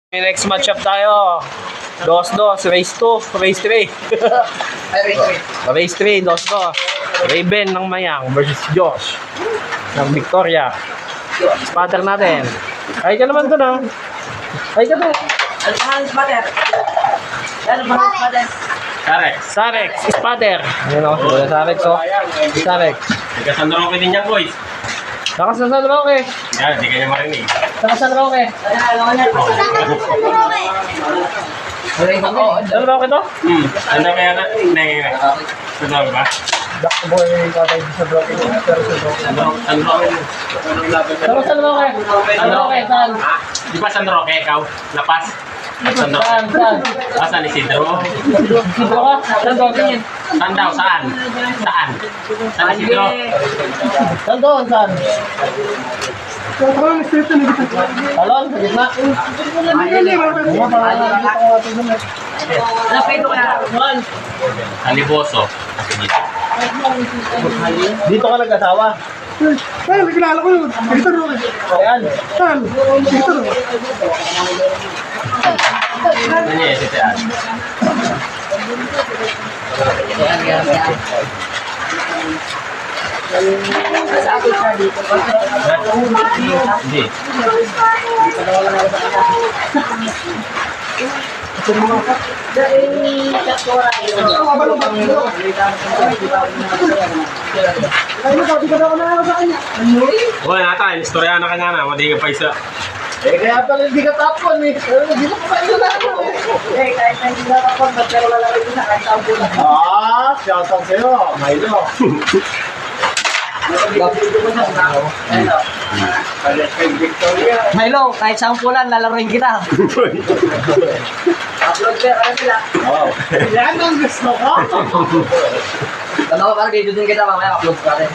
May next matchup tayo. 2-2, race 2, race 3. Race 3, 2-2. Raven ng Mayang versus Josh ng Victoria. Spatter natin. Ay ka naman doon ah. Ay ka doon. Spatter. Sarex, spatter. Ayun ako, siguro Sarex oh. Sarex. Nagkasandro ko din yan, boys. Nakasasan mo okay. Yan, hindi kanya marinig. Nakasan mo okay. Ano ba okay to? Ano kaya na? Sandro ba? Dakboy tatay sa broken pero sa broken. Sandro. Nakasan mo okay. Ano okay saan? Di ba Sandro kaya ikaw? Lapas? Sandro. Saan? Saan ni Sidro? Dito ka? Saan broken? Saan daw? Saan? Saan? Saan ni Sidro? Saan doon? Saan? Talon? Sa gitna? Kaliboso. Dito ka nag-asawa? Ay, kilala ko yun. Victor Roque. Ayan. Saan? Victor. Ano niya yung sitian? Hindi. Wala natin, istorya na kanya na, madi ka pa isa. Kaya pala hindi ka tapon eh. Hindi mo pa rin na ako eh. Kahit hindi na tapon, pero lalaki ko na kahit ang bulan. Shout out sa'yo. Milo. Milo, kahit sa pulan, lalaroin kita. Upload ka, ano sila? Wow. Yan ang gusto ko. Tanaw, parang dito din kita, mamaya upload ka rin.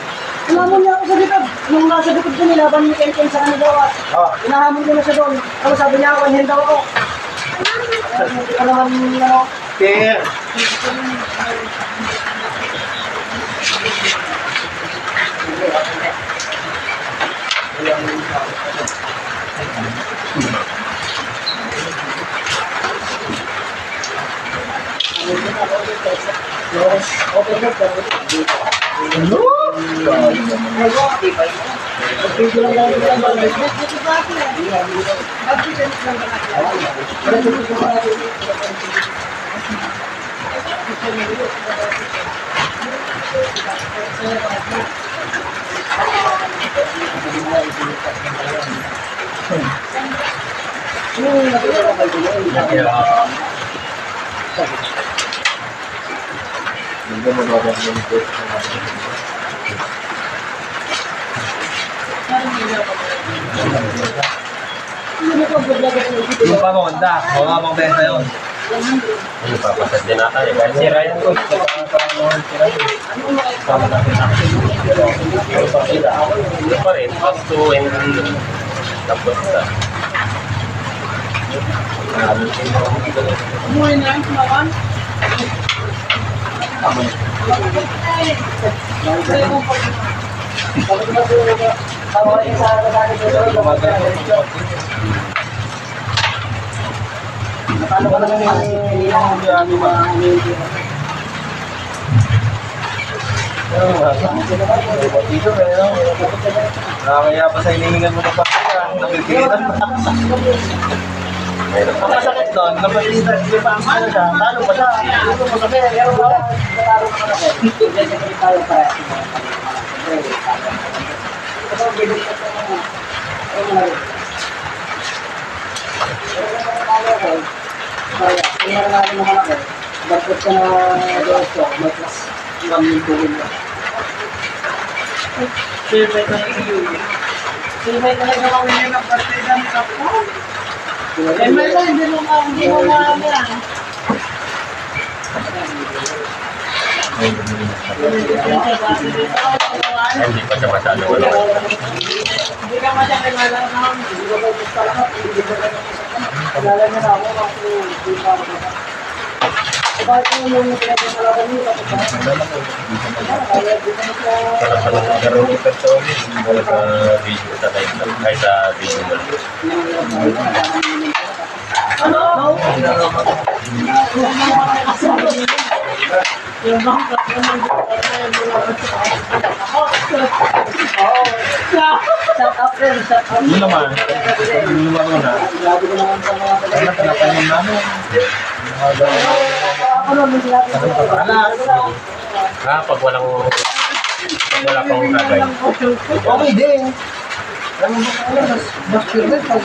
Alam mo niya ako sa likod. Nung nasa likod ko, nilaban ni Ken sa kanila. Inahamon ko na siya doon. Ano sabi niya, one hand daw ako. Ano naman, ano? Care. Yung pamonda. Mga pang besa yun. Ano, papasad din natin. Kahit si Ryan ko. Sama natin natin. Hindi pa rin. Pas to and tapos na. Umuwi na yung sumakan. Ano ka naman nakakaya pa sa hinihingan mo ng pagkaya. Napipilitan pa. Ang masakit doon, napipilitan pa ang ano siya. Talo pa siya. Ito mo sabi, meron ba? Nataro naman ako. Diyan sa tayo para. Bakit ka na doon ko? Bakit kami tuwin na? Silvay ka na kami ng partida ni Kapo. Eh, may lang, hindi mo ano yan. Hindi pa siya masyado. Hindi ka masyakilala na. Hindi ko gusto lahat. Kilala niya na ako kasi hindi pa ako. Bakit yung pinagkakalaban niyo? Nagkaroon ko sa ulit. Wala sa video sa live. Ay sa video mo. Ano? Yung bangka shut up rin, shut up. Yun naman. Yun naman na. Grabe ko naman sa mga Ano pinapanin namin? Ako naman sinabi ko. Pag wala pang kagay. Okay din. Alam mo ba mas pure din pag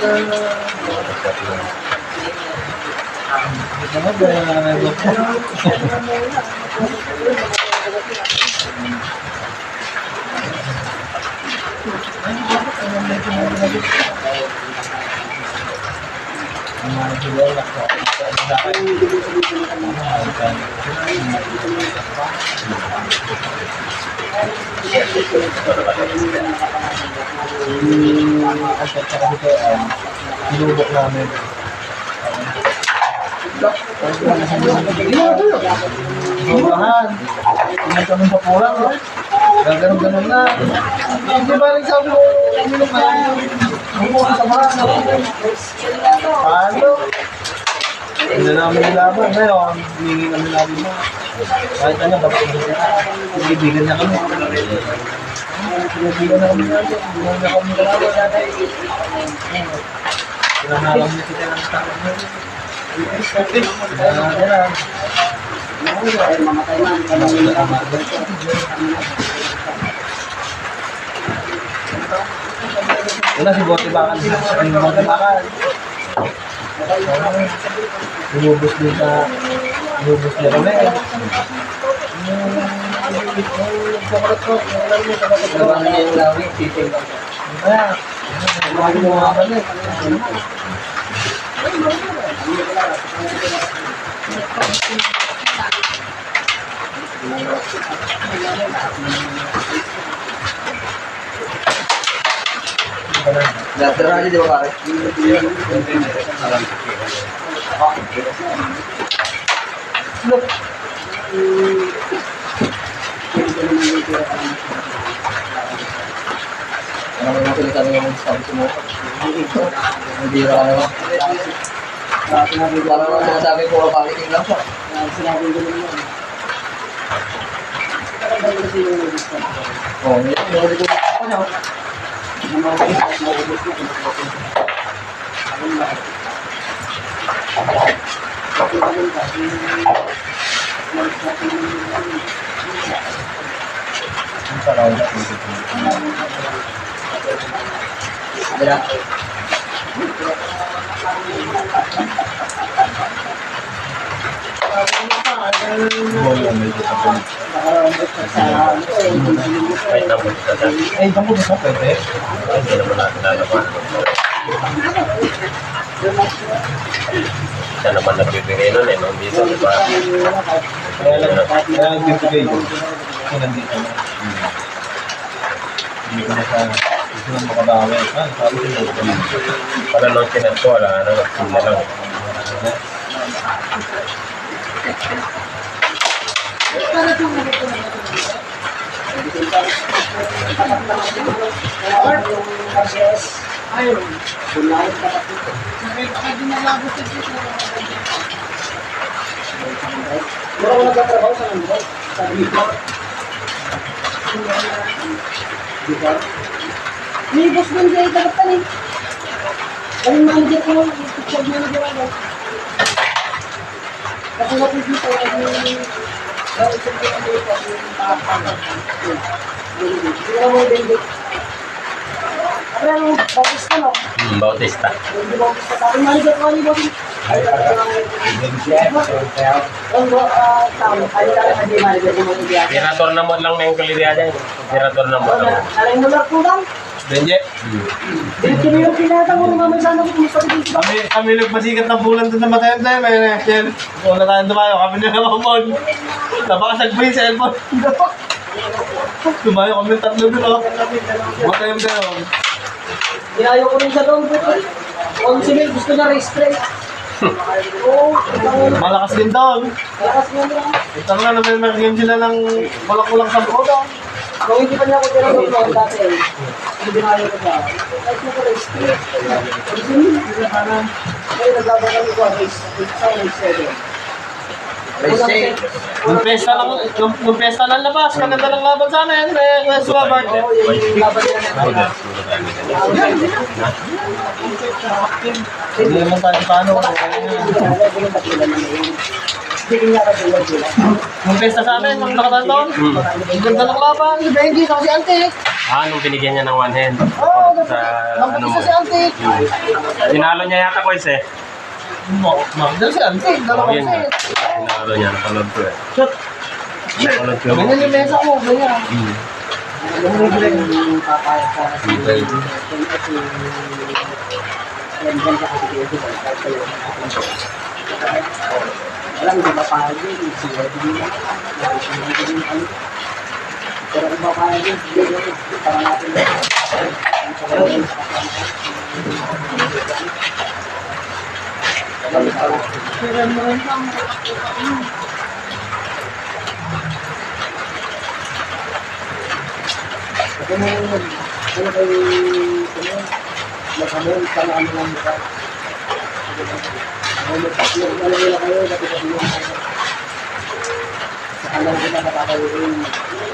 Sinubok namin. Sobrahan. Hindi kami papulang, no? Ganun na. Hindi ba rin sabi ko, uminom ka lang. Bumuha sa mga. Paano? Hindi namin nilaban. Ngayon, hihingi kami namin na. Kahit ano, pag-ibigan niya kami. Pag-ibigan na kami niya. Pag-ibigan na kami kalaban. Pinahalang niya sila ng takot niya. Wala si Bote Bakan. Ang Bote Bakan. Lumubos din sa... Lumubos din kami. Chocolate ko. Alam mo, chocolate ko. Ano yung lawi? Titing ka. Kaya, lumabos mo mga balik. Datang aja di bawah. Look. Ano mo tulisan ng sabi mo? Hindi raw. Sinabi ko lang sinasabi ko pakikinig lang siya. Sinabi ko lang yun. Oh, yan. Hindi ko ako niya. Kahit na mo sa dati. Eh, kamu bisa pwede. Hindi naman natin lalaban. Siya naman nagbibigay nun eh. Nung dito, di ba? Kaya nagbibigay yun. Kasi nandito na. Hindi ko na sa... Gusto na makabawi. Sabi ko na. Para nung kinat ko, wala na. Hindi lang. Pero ako nagtatrabaho sa nandito. Sa dito. Dito. May boss doon dyan, dapat ka rin. Ang manager ko, picture manager ako. Kasi natin dito, hindi mo din. Pero yung boss ka, no? Bautista. Hindi boss ka. Ang manager ko, hindi boss. Tirator na mo lang na yung kalidya dyan. Tirator na mo lang. Alam mo lang po lang. Benje. Dito yung pinatang mo naman sana ko kumusta ko dito. Kami nagpasikat ng bulan doon na matayan tayo. May yan. Kung na tayo tumayo, kami na naman mo. Napakasag pa yung cellphone. Tumayo kami ng tatlo doon. Matayan tayo. Inayo ko rin sa doon. Kung si Mel gusto na race track. Oo. Malakas din doon. Lakas mo lang. Ito nga, nabimagyan sila ng kulang-kulang sa buko. Kung hindi pa niya ako tinanong noon dati, hindi binayo ko siya. Kahit mo ko race track. Kung si Mel, Ngayon, naglaban kami ko, race 7. Yung pesta ng labas, maganda ng laban sana yan, Kuya Robert. Oo, yung laban nila na. Hindi naman tayo paano. Hindi nga katulad nila. Yung pesta sa amin, nung nakatang taon, ang ganda ng laban, si Benji, saka si Antik. Nung binigyan niya ng one hand. Oo, Sa ano mo. nagpapisa si Antik. Tinalo niya yata ko eh. Magdal si Antik, Oo, dalawang yun nga. set. Tinalo niya, napanood ko eh. Shot. Napanood ko. Ganyan yung mesa ko, ganyan. Yung papayag sa wala, hindi papayag yun. Pero kung papayag yun, para natin ano kayo magkamon sa ano lang mukha. Ano nila kayo, dapat kayo sa kalang kita makakawin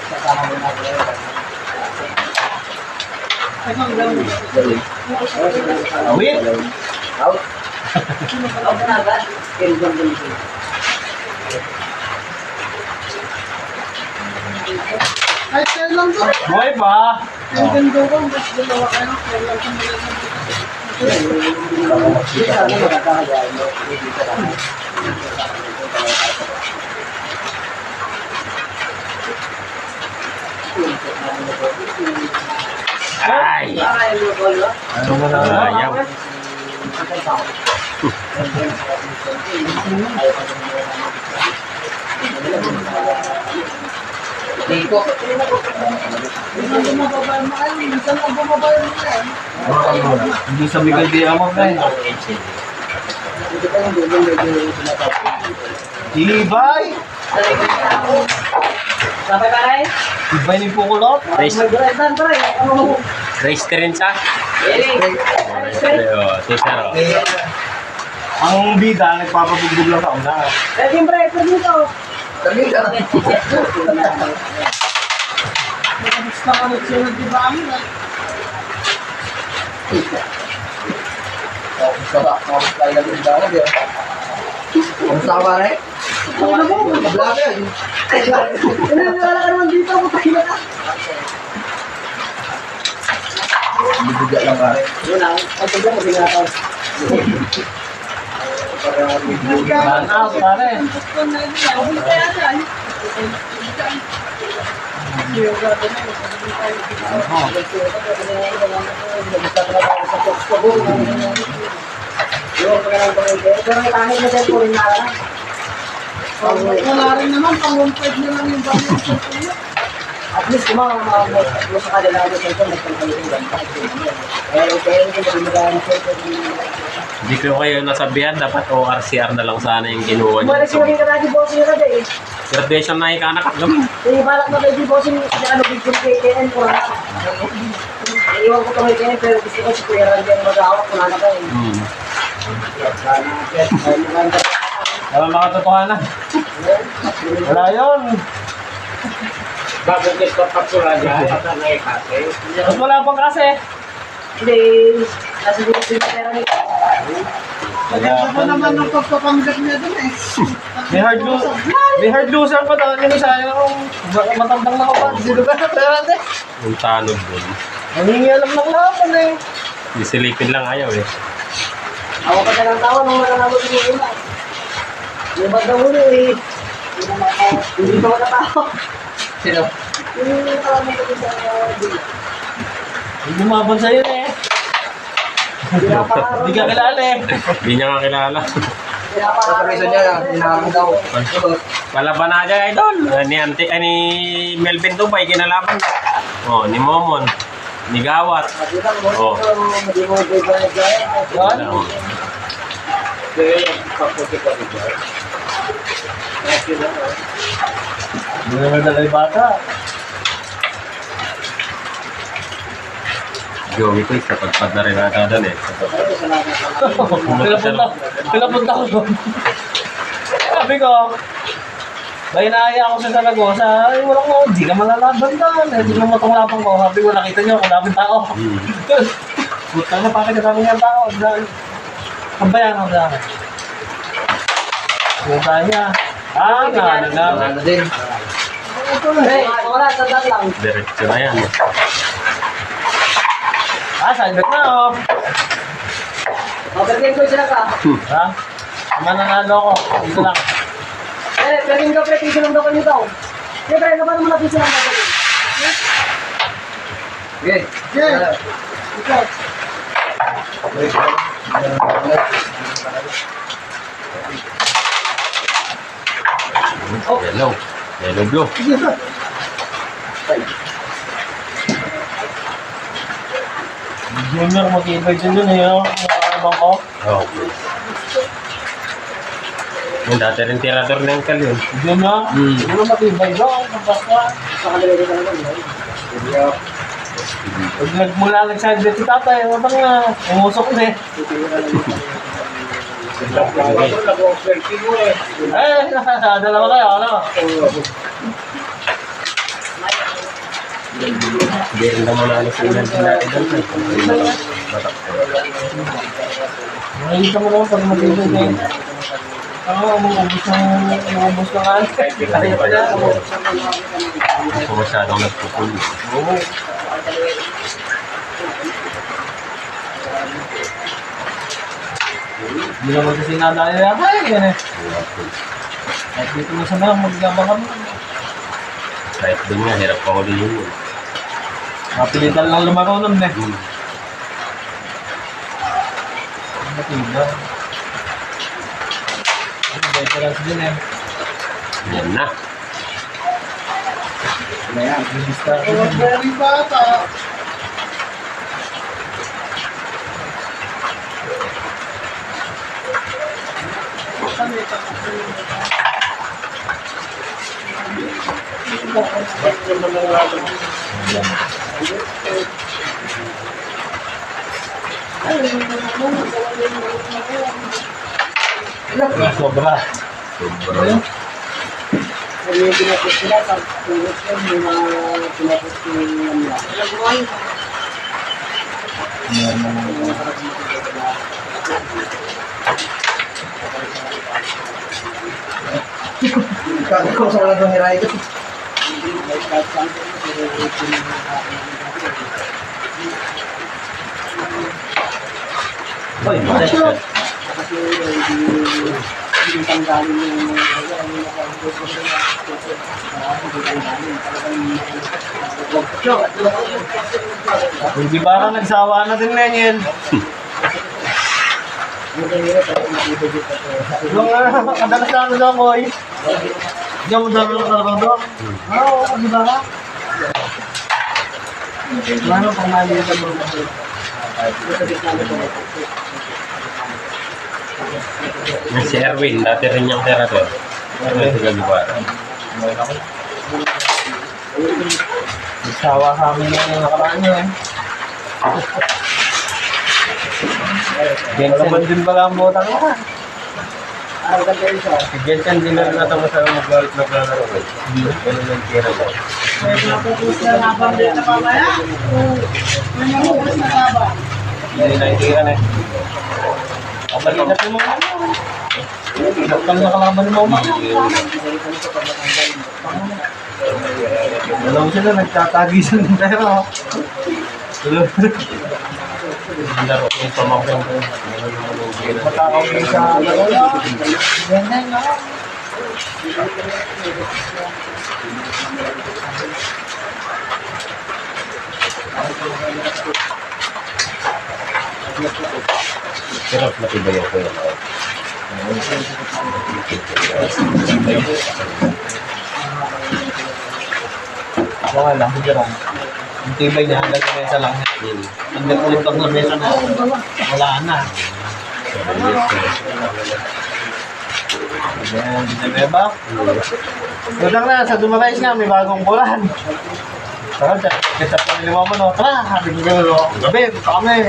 sa sama mo natin. Awit. Out. Out na agad. Kailan ganito. Ay, kailan lang to. Buhay pa. Kailan ko, mas dalawa ka na. Kailan ko Ay! Ano mo na? Ayaw. Dito. Hindi sa Miguel de Amor na eh. Ibay! Sabay ka rin? Ibay ni Pukulot? Race, Magduraitan pa rin. race ka rin sa? Tisero. Ang bida, nagpapabugbog lang sa una. Eh, siyempre, ito dito. Dali ka. Gusto ka nagsunod di ba amin? Tapos tayo lang yung dahil. Kamusta ka pare? Ano mo? Vlogger. Wala ka naman dito. Putay na ka. Bibigyan lang pare. Yun lang. Ang taga mo ginagawa. Out, pare. Wala rin naman, pang-1.5 na lang yung bagay sa tuyo. At least, sa kanila ako sa ito, nagpapalitin yung 1.5. Eh, kaya hindi ko magagawa sa ito. Hindi ko kayo nasabihan, dapat ORCR na lang sana yung kinuha niyo. Umalis yung mga kasi bossing na eh. Graduation na ikanak. Yung balak na kayo bossing, kasi ano, big kung KTN ko na. Iwan ko kami KTN, pero gusto ko si Kuya Randy ang mag-awak ko na kayo. Wala makatotohanan. Wala yun. Bakit ito patsura dyan? Mas wala pang kasi. Hindi, nasa dito yung pera nito. Maganda pa naman ang pagpapanggap niya dun eh. May hard loser pa daw. Yung isa yung matandang na kapag. Sino ka? Pero hindi. Yung tanog dun. Nangingi alam ng laban eh. Isilipin lang ayaw eh. Ako pa siya ng tawa nung matanawag yung una. Yung banda mo eh. Hindi pa matatawa. Sino? Yung tawa mo ko sa Hindi lumaban sa'yo eh. Hindi ka kilala eh. Hindi niya nga kilala. Sa reason niya, hinahamon daw. Kalaban na dyan, idol. Ni Melvin Dubay, kinalaban niya. Oh, ni Momon. Ni Gawat. Oh. Hindi mo ba Yan. Hindi naman dala yung bata. Joey ko, sa pagpad na rin ata doon eh. Pinapunta ko doon. Sabi ko, may naaya ako sa Zaragoza, ay wala ko, di ka malalaban doon. Hindi mo matunglapan ko. Sabi ko, nakita niyo kung daming tao. Buta na, bakit na daming tao? Kambayan ako sa akin. Buta niya. Ano din. Hey, wala, tandaan lang. Diretso na yan. Salbet na oh. Perkin ko sila ka. Ha? Mananalo ako. Dito lang. Perkin ka, perkin silang daw kanyo daw. Siyempre, ano ba naman natin silang daw? Okay. Ikaw. Yellow. Yellow blue. Junior, mag-i-invite dyan eh. Nakakabang ko. Okay. Yung dati rin tirador na yung kalyon. Junior, hindi mo mag-i-invite doon. Basta. Sa kanila ko talaga. Pag nagmula nag-salbet si tatay, wabang nga. Umusok na eh. Dalawa kayo, ano? Hindi rin naman ano sa inyo dati doon. Nakikita mo naman pag mag-i-invite kayo. Umubos na nga. Kaya pa na. Hindi ko masyadong nagpupulo. Oo. Hindi naman kasi nadaya yata yan eh. Kahit dito mo sa mga maglabang kami. Kahit doon nga, hirap pa ulit yun. Mapilitan lang lumaro nun eh. Matiba. Veterans din eh. Yan na. Ayan, bibista. Very bata. Sobra. Yung pinapos nila, pag-tulot yan, yung mga pinapos yung nila. Ikaw sa wala doon hiray ko. Uy, pressure. Kasi hindi tanggalin yung Hindi ba nagsawa na din Lenin? Yung kadalas na ako doon, boy. Diyan mo dami na talaga doon. Oo, di ba ka? Ano pang mali ka mo? Yung si Erwin, dati rin yung tirador. Ano yung gagawa? Nagsawa sa amin yung nakaraan niya eh. Jensen din pala ang bota ko. Si Jensen din na natapos sa maglalaro. Hindi yung tirador. Hindi na itiran eh. Kapalikat mo mga ano. Bakal na kalaban mo mga. Alam sila, nagtatagisan ng pera. Ang laro yung pamangkin ko. Matakaw din sa laro. Ganyan nga. Pero matibay ako yun. Okay lang, hindi lang. Ang tibay niya hanggang sa mesa lang. Hanggang ulit ang mesa na wala na. Ayan, Ginebra. Tutang na, sa Dumarais nga, may bagong kulan. Sarap siya. Kita pa nila mama, no? Tara, sabi ko gano'n, no? Gabi, punta kami.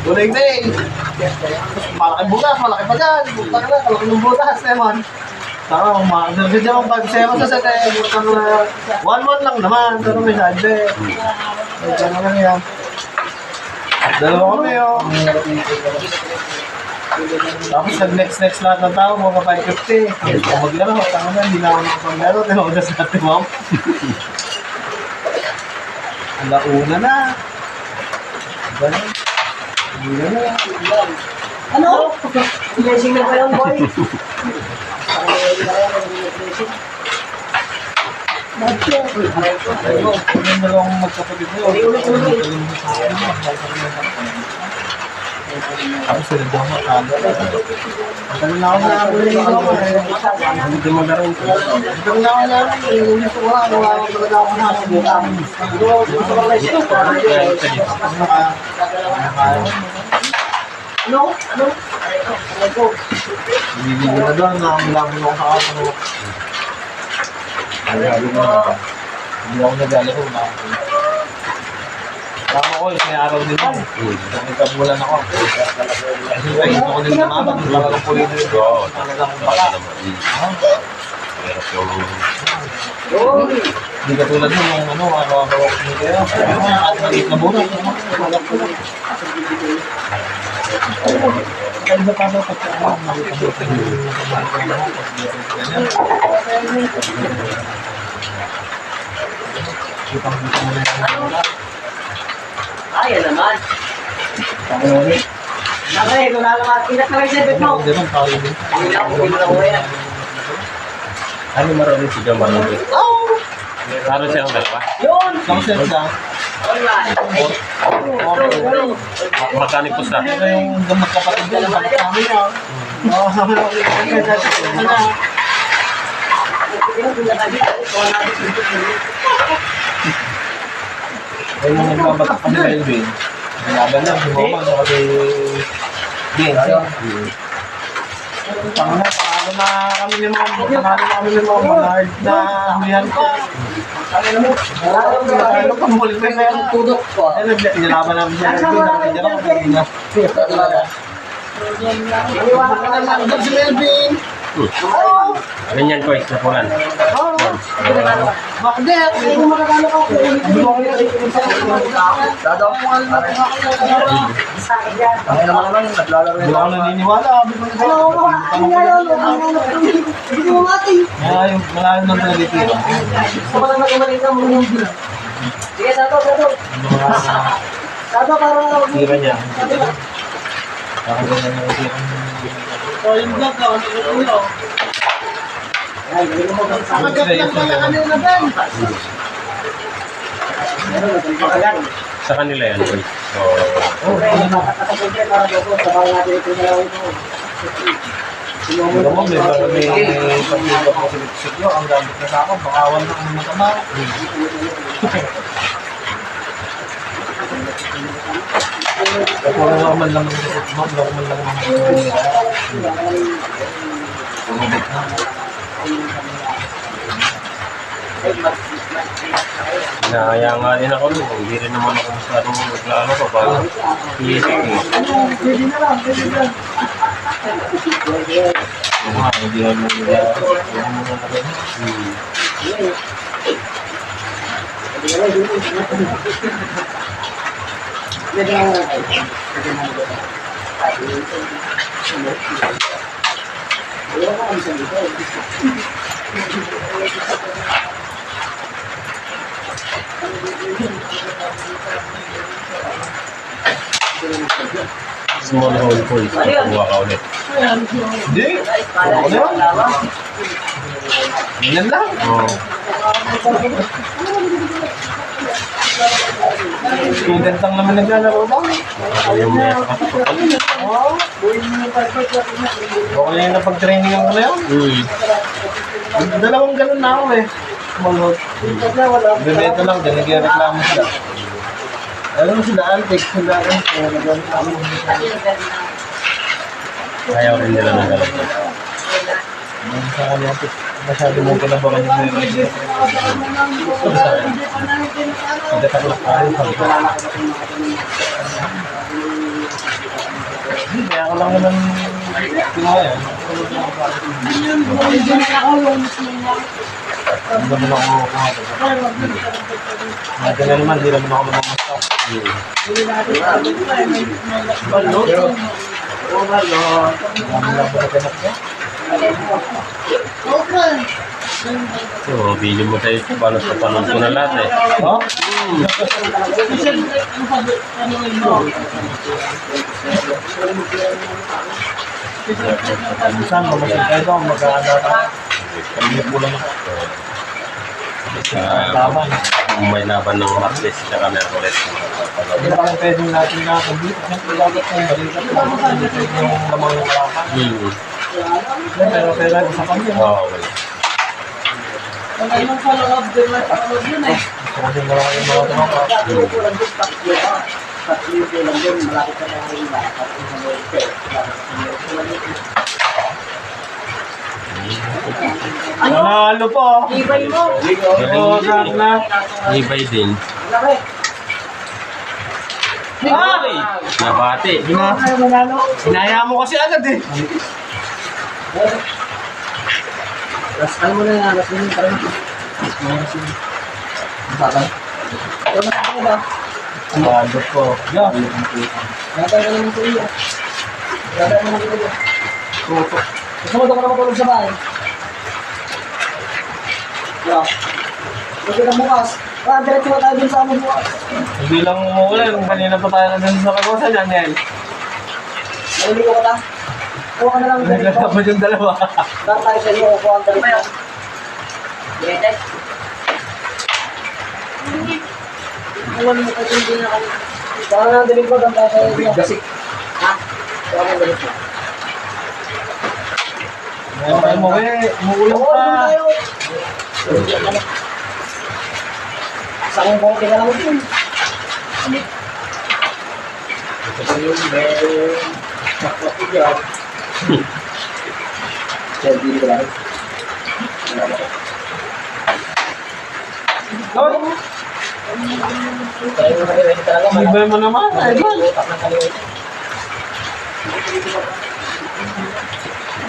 Guling day. Malaking butas, malaki pa dyan. Punta ka na, kalaki ng butas, Lemon. Tara, doon siya dyan, 5-7 sa set, eh. Punta ka na, 1-1 lang naman. Pero may sadbe. Punta ka lang yan. Dalawa kami, oh. Tapos nag-next lahat ng tao, mga 550. Kung maglaro, tanga na, hindi na ako nakapaglaro. Tinawagas natin, ma'am. Alauna na. Alauna na. Ano? Blessing na ba yung boy? Ayun, yung dalawang magkapatid mo. Ako sila daw matalo. Matagal na ako na ako eh. Hindi mo laro ito. Matagal na ako na gusto ko lang. Wala ko talaga ako nakasabutan. Gusto ko lang ito. Ano? Ano? Bibigyan na doon na ang lang mo kakapano. Hindi ako naglalaro na. Tama ko, isang araw din ako. Nagkabulan ako. Kasi ito ko din naman. Talagang pulido yun. Oo, Talagang baka baka. naman. Pero yung... Hindi katulad mo yung ano, araw-araw ako nito yun. Pero mga maliit na bulan. Kaya ba paano pagkakaan? Maliit na bulan. Kitang-kita mo na yung mga. Ayan naman. Ano ulit? Nakay, kung nalaman, inataway sa bed mo. Hindi naman, tao yun. Hindi mo na uwi na. Ano marami si Jamal? Oo! Laro siya ang dalawa? Yun! Concept lang. Alright. Makanikos na. Ano yung magkapatid dyan? Bakit sa amin yun? Oo, sabi na ulit. Ayun yung nagbabatak pa nila yun, Ben. Nalaban lang, si Mama, so kasi... Ben, siya. Pangalan na kami ng mga hard na hulihan ko. Ano pa, muli ko na yung Tudok ko. Ano, nilalaban namin siya. Nakakita lang ako kanina. Iwanan ka naman doon si Melvin. Ganyan ko, isnapulan. Bakit? Ay, kung makakalo ka, Dado ako mga sakit yan. Ang naman naglalaro Hindi ako naniniwala. Ano nga yun? Hindi mo mati. Malayo ng talagang Gusto ko lang nagmamaling ka muna yung bilang. Sige, Sato. Sato, para... tira niya. Baka ganyan yung tira. So, yung vlog ka, ano yun? Ay, hindi mo Mag-vlog pala kanina, Ben. Sa kanila yan, boy. So, Nakatapunta para doon sa bawang natin ito na lang ito. Ito mo, may pag-ibig po sa sityo, ang gamit na sa ako, bakawan ng mga tama. Ako lang naman lang sa sityo, ma'am, lang man lang mga tumubit na. Nahaya nga din ako nun. Hindi rin naman ako masyadong naglaro ko. Parang iisip eh. Pwede na lang. Oo nga, hindi naman nila. Pwede na lang. Small hole points. Kuha ka ulit. Hindi. Ako na yun. Yan lang. Oo. Student lang naman naglalaro lang. Ako yung may kapatid. Oo. Okay na yung napag-training ko na yun. Dalawang ganun na ako eh. Malot. Bebenta lang, dyan nagreklamo sila. Alam mo sila, Altex, sila rin. Kaya nagreklamo sila. Ayaw rin nila ng galap. Sa kanya, masyado mo kinabakan yung mga nagtatalak tayo. Kaya ako lang naman kinuha yan. Hindi naman ako kumakas. Kaya naman, hindi naman ako lumamasta. So, video mo tayo paano sa panon ko na lahat eh. Oh? Minsan, mamasin tayo doon, mag-aanda tayo. Kami po lang ako. Laban. May laban ng Martes tsaka Merkules. Hindi na kami pwede natin na dito. Siyempre, dapat kung balikat yung lamang yung kalapan. Pero usapan yun. Oo, okay. Ano sa loob, di ba? Sa loob yun eh. Kasi wala kayong mga tumaka. Nanalo po. Ibay mo. Oo, saan na? Ibay din. Ay! Nabati. Sinaya mo kasi agad eh. Lasal mo na yan, lasal mo na yan. Bakal. Ito na ako ba? Nanalo po. Yeah. Natay ka naman sa iyo. Natay ka naman sa iyo. Gusto mo doon ka na matulog sa bahay? Yeah. Kasi na bukas. Diretso na tayo dun sa amin bukas. Hindi lang umuulan. Kanina pa tayo nandun sa kagosan yan yan. Naliligo ka ta? Kuha ka na lang dito. Nagkakapad yung dalawa. Daan tayo sa iyo. Kuha ang dalawa. Bete. Kuha mo kasi hindi na kami. Kuha na ang dalig ko. Daan tayo sa iyo. Gasik. Ha? Kuha mo ang dalig ko. Ngayon tayo mo eh. Umuulan Oo, pa. doon tayo. Sa aking konti ka lang ito. Ito yung naklaki dyan. Selfie ko lang. Hoy! Tayo mo na talaga. Ibay mo naman. Idol.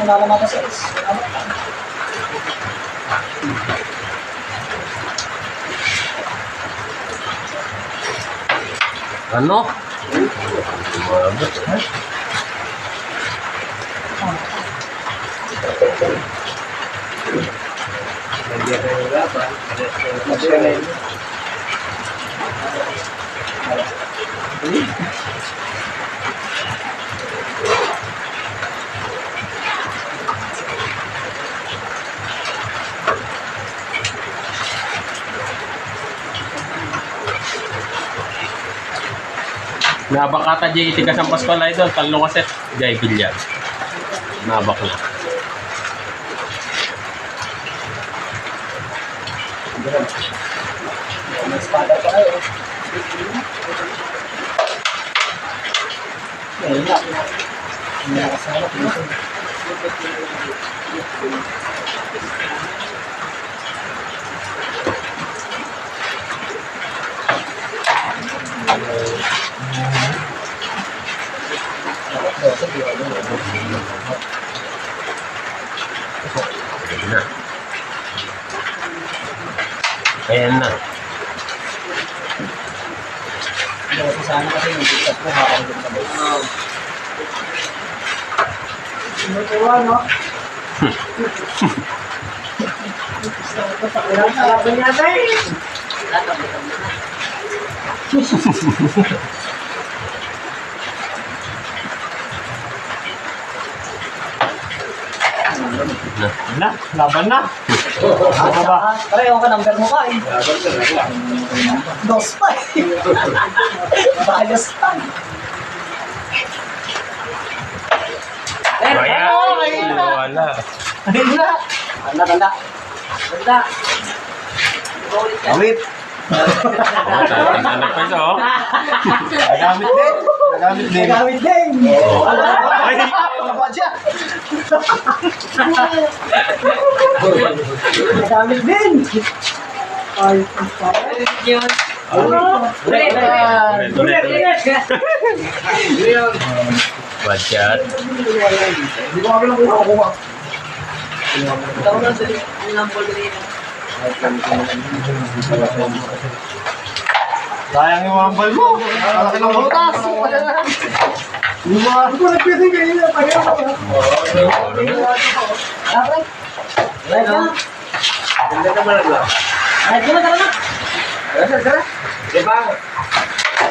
Nalamata sa is. Ano? Nabakata jay itigas ang Paskal Idol, talong kaset, jay bilyar. Nabak na. May espada pa kayo. Ngayon na. Hindi na kasama. Ayan na. Sana kasi yung bigat ko makakagod sa base. Sinutuwa, no? Laban niya tayo. Na, laban na. Ano ba? Pareho ka, number mo ka eh. Dos pa eh. Bayos pa. Ayan. Wala. Ayun na. Tanda, tanda. Tanda. Awit. Tatanggap pa siya, oh. Nagamit din. Nagamit din. Gamit din. Oh. Ay, ano ba siya? Madami din. Ay, ang sarap. Ulit. Bad shot. Hindi ko kami lang kukuha. Ikaw na sa lambol rin. Sayang yung mga ball mo. Malaki ng butas. Yung mga... Ako nagpitin kayo na tayo. Dapat. Right na. Hindi ka malagla. Right na, tara na. Tara. Di ba?